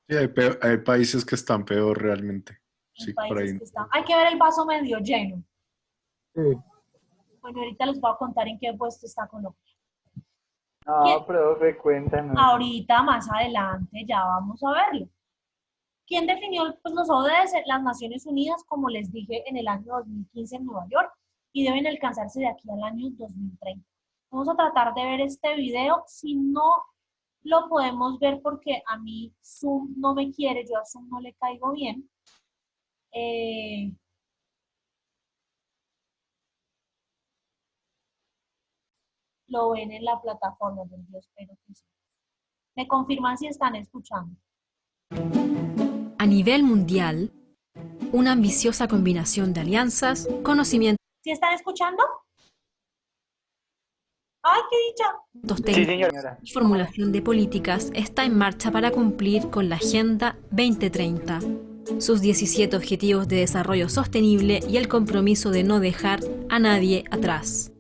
Sí, hay países que están peor realmente. Sí, por Países ahí. que están. Hay que ver el vaso medio lleno. Sí. Bueno, ahorita les voy a contar en qué puesto está Colombia. No, profe, cuéntanos. Ahorita, más adelante, ya vamos a verlo. ¿Quién definió pues, los ODS? Las Naciones Unidas, como les dije, en el año 2015 en Nueva York, y deben alcanzarse de aquí al año 2030. Vamos a tratar de ver este video. Si no lo podemos ver porque a mí Zoom no me quiere, yo a Zoom no le caigo bien. Lo ven en la plataforma, yo espero que sí. Me confirman si están escuchando. A nivel mundial, una ambiciosa combinación de alianzas, conocimientos ¿Sí están escuchando? ¡Ay, qué dicha! técnicos y formulación de políticas está en marcha para cumplir con la Agenda 2030, sus 17 Objetivos de Desarrollo Sostenible y el compromiso de no dejar a nadie atrás.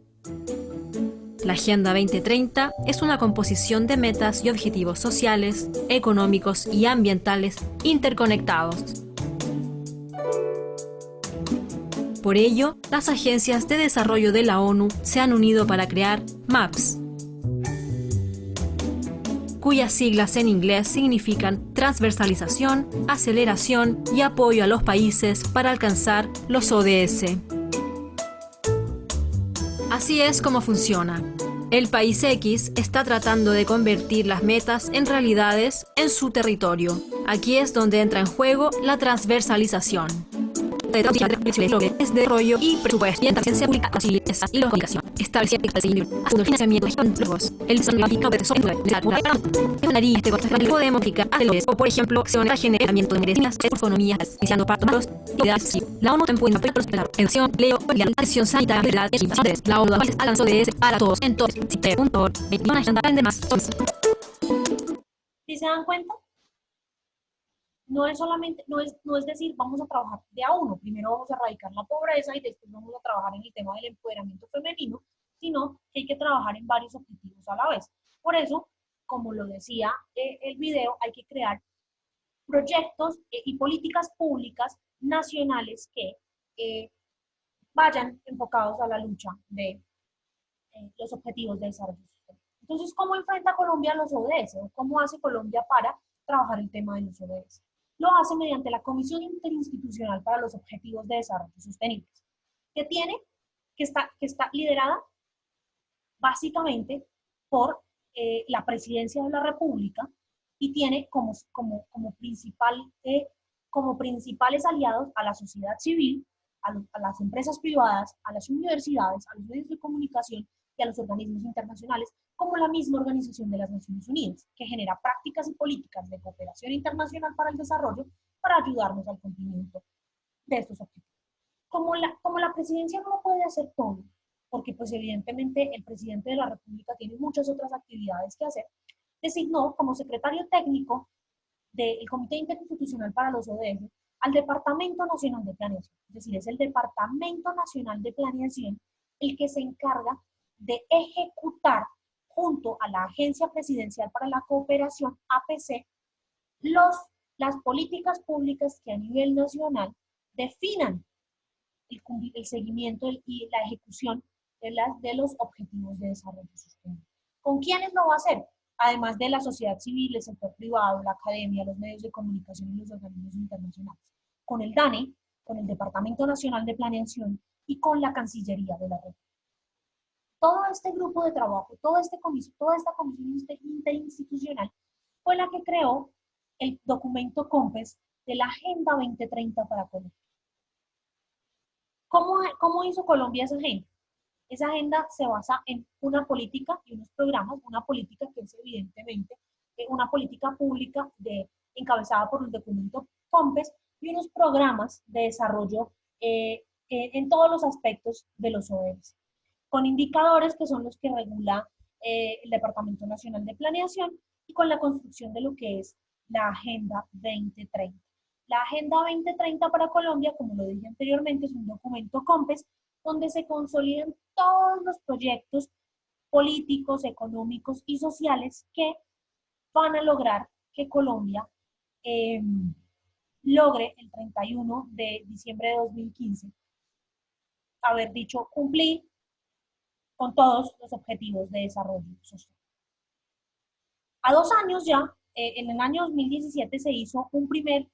La Agenda 2030 es una composición de metas y objetivos sociales, económicos y ambientales interconectados. Por ello, las agencias de desarrollo de la ONU se han unido para crear MAPS, cuyas siglas en inglés significan transversalización, aceleración y apoyo a los países para alcanzar los ODS. Así es como funciona. El país X está tratando de convertir las metas en realidades en su territorio. Aquí es donde entra en juego la transversalización. Es de rollo y presupuesto y ciencia pública y la comunicación. Establecer el financiamiento de el sonido de software de la este podemos aplicar a o por ejemplo acciones para generamiento de medicinas economías iniciando para tomarlos la ONU también puede la educación la atención sanitaria la ONU lanzó de ese para todos entonces si pregunto 21 agenda más ¿Sí se dan cuenta? No es solamente, no es decir, vamos a trabajar de a uno, primero vamos a erradicar la pobreza y después vamos a trabajar en el tema del empoderamiento femenino, sino que hay que trabajar en varios objetivos a la vez. Por eso, como lo decía el video, hay que crear proyectos y políticas públicas nacionales que vayan enfocados a la lucha de los objetivos de desarrollo sostenible. Entonces, ¿cómo enfrenta Colombia los ODS? ¿O cómo hace Colombia para trabajar el tema de los ODS? Lo hace mediante la Comisión Interinstitucional para los Objetivos de Desarrollo Sostenibles, que está liderada básicamente por la Presidencia de la República y tiene como principales aliados a la sociedad civil, a las empresas privadas, a las universidades, a los medios de comunicación y a los organismos internacionales, como la misma Organización de las Naciones Unidas, que genera prácticas y políticas de cooperación internacional para el desarrollo para ayudarnos al cumplimiento de estos objetivos. Como la presidencia no lo puede hacer todo, porque pues evidentemente el presidente de la República tiene muchas otras actividades que hacer, designó como secretario técnico del Comité Interinstitucional para los ODS al Departamento Nacional de Planeación. Es decir, es el Departamento Nacional de Planeación el que se encarga de ejecutar junto a la Agencia Presidencial para la Cooperación, APC, las políticas públicas que a nivel nacional definan el seguimiento y la ejecución de los objetivos de desarrollo sostenible. ¿Con quiénes lo va a hacer? Además de la sociedad civil, el sector privado, la academia, los medios de comunicación y los organismos internacionales. Con el DANE, con el Departamento Nacional de Planeación y con la Cancillería de la República. Todo este grupo de trabajo, toda esta comisión interinstitucional fue la que creó el documento COMPES de la Agenda 2030 para Colombia. ¿Cómo hizo Colombia esa agenda? Esa agenda se basa en una política y unos programas, una política que es evidentemente una política pública encabezada por un documento COMPES y unos programas de desarrollo en todos los aspectos de los ODS, con indicadores que son los que regula el Departamento Nacional de Planeación y con la construcción de lo que es la Agenda 2030. La Agenda 2030 para Colombia, como lo dije anteriormente, es un documento COMPES donde se consolidan todos los proyectos políticos, económicos y sociales que van a lograr que Colombia logre el 31 de diciembre de 2015 haber dicho cumplir con todos los objetivos de desarrollo social. A 2 años ya, en el año 2017 se hizo un primer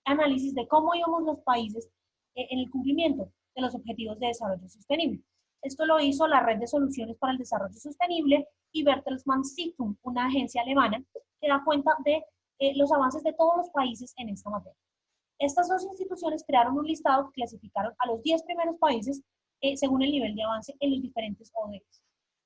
análisis de cómo íbamos los países en el cumplimiento de los objetivos de desarrollo sostenible. Esto lo hizo la Red de Soluciones para el Desarrollo Sostenible y Bertelsmann Stiftung, una agencia alemana que da cuenta de los avances de todos los países en esta materia. Estas dos instituciones crearon un listado que clasificaron a los 10 primeros países según el nivel de avance en los diferentes ODS.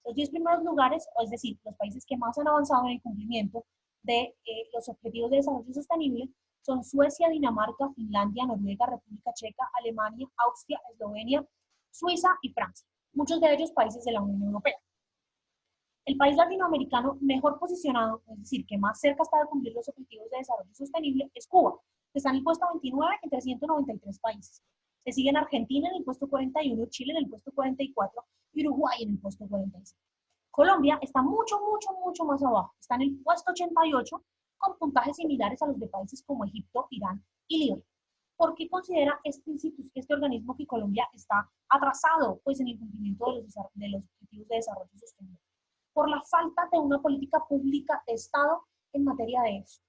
Los 10 primeros lugares, es decir, los países que más han avanzado en el cumplimiento de los objetivos de desarrollo sostenible, son Suecia, Dinamarca, Finlandia, Noruega, República Checa, Alemania, Austria, Eslovenia, Suiza y Francia, muchos de ellos países de la Unión Europea. El país latinoamericano mejor posicionado, es decir, que más cerca está de cumplir los objetivos de desarrollo sostenible, es Cuba, que está en el puesto 29 entre 193 países. Se siguen Argentina en el puesto 41, Chile en el puesto 44 y Uruguay en el puesto 46. Colombia está mucho más abajo, está en el puesto 88 con puntajes similares a los de países como Egipto, Irán y Líbano. ¿Por qué considera este organismo que Colombia está atrasado pues, en el cumplimiento de los objetivos de desarrollo sostenible? Por la falta de una política pública de Estado en materia de eso.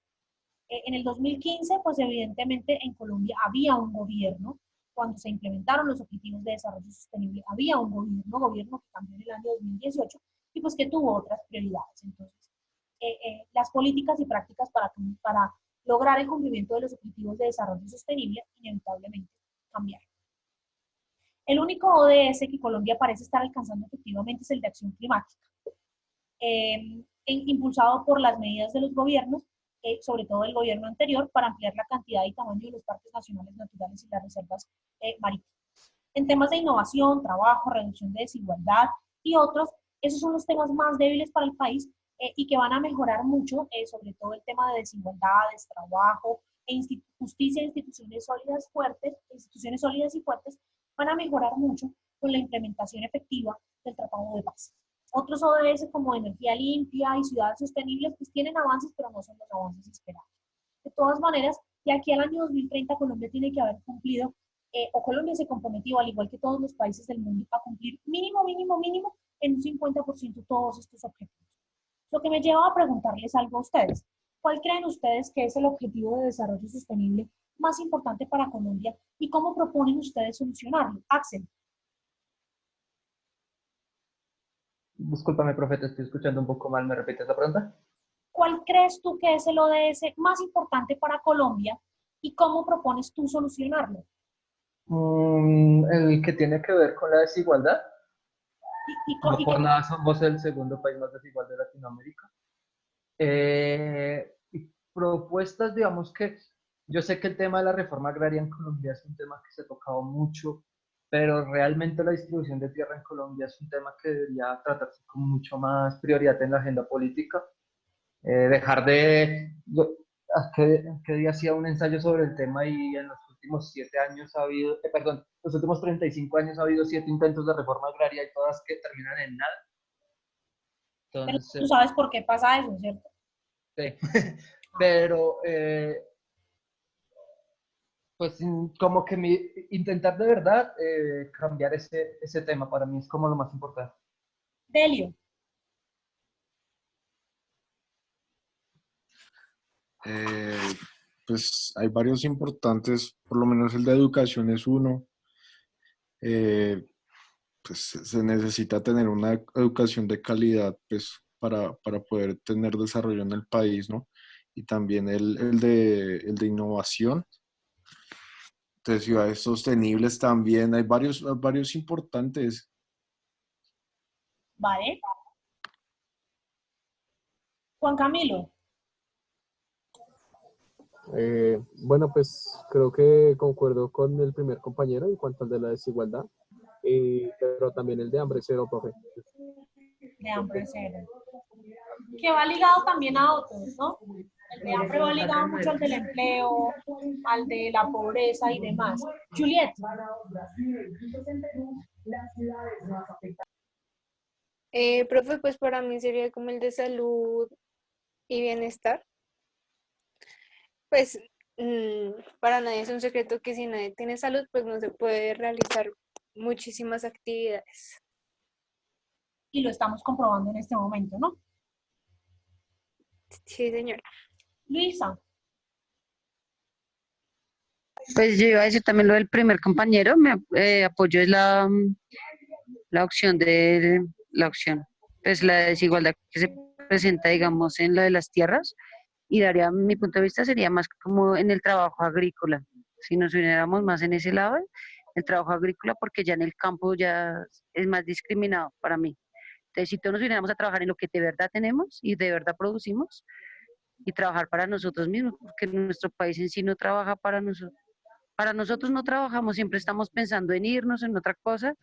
En el 2015, pues evidentemente en Colombia había un gobierno, cuando se implementaron los objetivos de desarrollo sostenible, había un gobierno que cambió en el año 2018 y pues que tuvo otras prioridades. Entonces, las políticas y prácticas para lograr el cumplimiento de los objetivos de desarrollo sostenible inevitablemente cambiaron. El único ODS que Colombia parece estar alcanzando efectivamente es el de acción climática, impulsado por las medidas de los gobiernos, sobre todo el gobierno anterior, para ampliar la cantidad y tamaño de los parques nacionales naturales y las reservas marítimas. En temas de innovación, trabajo, reducción de desigualdad y otros, esos son los temas más débiles para el país y que van a mejorar mucho, sobre todo el tema de desigualdades, trabajo, justicia, instituciones sólidas y fuertes, van a mejorar mucho con la implementación efectiva del Tratado de Paz. Otros ODS como energía limpia y ciudades sostenibles pues tienen avances, pero no son los avances esperados. De todas maneras, de aquí al año 2030 Colombia tiene que haber cumplido, o Colombia se comprometió, al igual que todos los países del mundo, a cumplir mínimo en un 50% todos estos objetivos. Lo que me lleva a preguntarles algo a ustedes. ¿Cuál creen ustedes que es el objetivo de desarrollo sostenible más importante para Colombia y cómo proponen ustedes solucionarlo? Axel. Discúlpame, profe, te estoy escuchando un poco mal. ¿Me repites la pregunta? ¿Cuál crees tú que es el ODS más importante para Colombia y cómo propones tú solucionarlo? El que tiene que ver con la desigualdad. No por qué? nada somos el segundo país más desigual de Latinoamérica. Y propuestas, digamos que yo sé que el tema de la reforma agraria en Colombia es un tema que se ha tocado mucho, pero realmente la distribución de tierra en Colombia es un tema que debería tratarse con mucho más prioridad en la agenda política. Dejar de... ¿Qué día hacía un ensayo sobre el tema y en los últimos 7 años ha habido, los últimos 35 años ha habido 7 intentos de reforma agraria y todas que terminan en nada? Entonces, pero tú sabes por qué pasa eso, ¿cierto? Sí, pero pues como que intentar de verdad cambiar ese tema para mí es como lo más importante. Delio. Pues hay varios importantes, por lo menos el de educación es uno. Pues se necesita tener una educación de calidad pues, para poder tener desarrollo en el país, ¿no? Y también el de innovación. de ciudades sostenibles también. Hay varios importantes. ¿Vale? Juan Camilo. Bueno, pues creo que concuerdo con el primer compañero en cuanto al de la desigualdad, pero también el de hambre cero, profe. De hambre cero. Que va ligado también a otros, ¿no? El de hambre va ligado mucho al del empleo, al de la pobreza y demás. Juliet. Profe, pues para mí sería como el de salud y bienestar. Pues para nadie es un secreto que si nadie tiene salud, pues no se puede realizar muchísimas actividades. Y lo estamos comprobando en este momento, ¿no? Sí, señora. Luisa. Pues yo iba a decir también lo del primer compañero, me apoyo es la opción pues la desigualdad que se presenta, digamos, en la de las tierras, y daría, mi punto de vista sería más como en el trabajo agrícola, si nos uniéramos más en ese lado, el trabajo agrícola, porque ya en el campo ya es más discriminado para mí. Entonces, si todos nos uniéramos a trabajar en lo que de verdad tenemos y de verdad producimos, y trabajar para nosotros mismos, porque nuestro país en sí no trabaja para nosotros. Para nosotros no trabajamos, siempre estamos pensando en irnos, en otra cosa,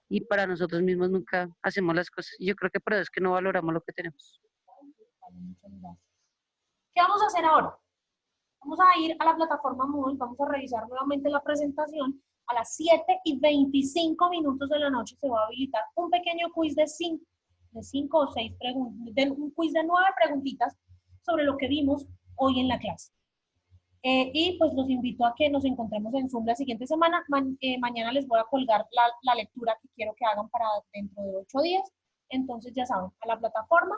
y para nosotros mismos nunca hacemos las cosas. Y yo creo que por eso es que no valoramos lo que tenemos. ¿Qué vamos a hacer ahora? Vamos a ir a la plataforma Moodle, vamos a revisar nuevamente la presentación. A las 7:25 de la noche se va a habilitar un pequeño quiz de 5 o 6 preguntas, un quiz de 9 preguntitas sobre lo que vimos hoy en la clase. Y pues los invito a que nos encontremos en Zoom la siguiente semana. Mañana les voy a colgar la lectura que quiero que hagan para dentro de 8 días. Entonces ya saben, a la plataforma.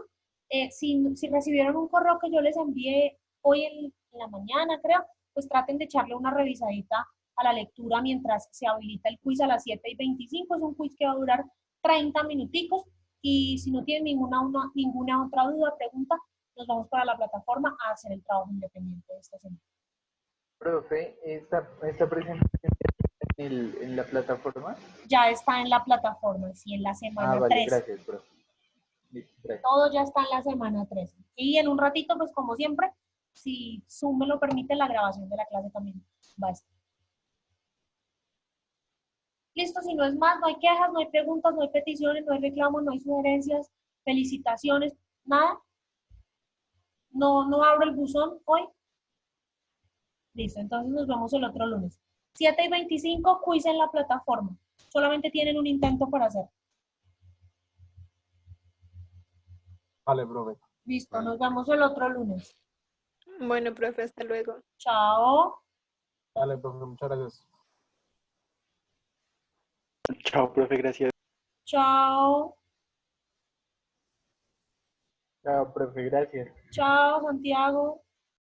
Si recibieron un correo que yo les envié hoy en la mañana, creo, pues traten de echarle una revisadita a la lectura mientras se habilita el quiz a las 7:25. Es un quiz que va a durar 30 minuticos. Y si no tienen ninguna otra duda, pregunta, nos vamos para la plataforma a hacer el trabajo independiente de esta semana. Profe, ¿esta presentación en la plataforma? Ya está en la plataforma, sí, en la semana 13. Vale, gracias, profe. Gracias. Todo ya está en la semana 13. Y en un ratito, pues como siempre, si Zoom me lo permite, la grabación de la clase también va a estar. Listo, si no es más, no hay quejas, no hay preguntas, no hay peticiones, no hay reclamos, no hay sugerencias, felicitaciones, nada. No abro el buzón hoy. Listo, entonces nos vemos el otro lunes. 7:25, quiz en la plataforma. Solamente tienen un intento por hacer. Vale, profe. Listo, nos vemos el otro lunes. Bueno, profe, hasta luego. Chao. Vale, profe, muchas gracias. Chao, profe, gracias. Chao. Chao, profe, gracias. Chao, Santiago.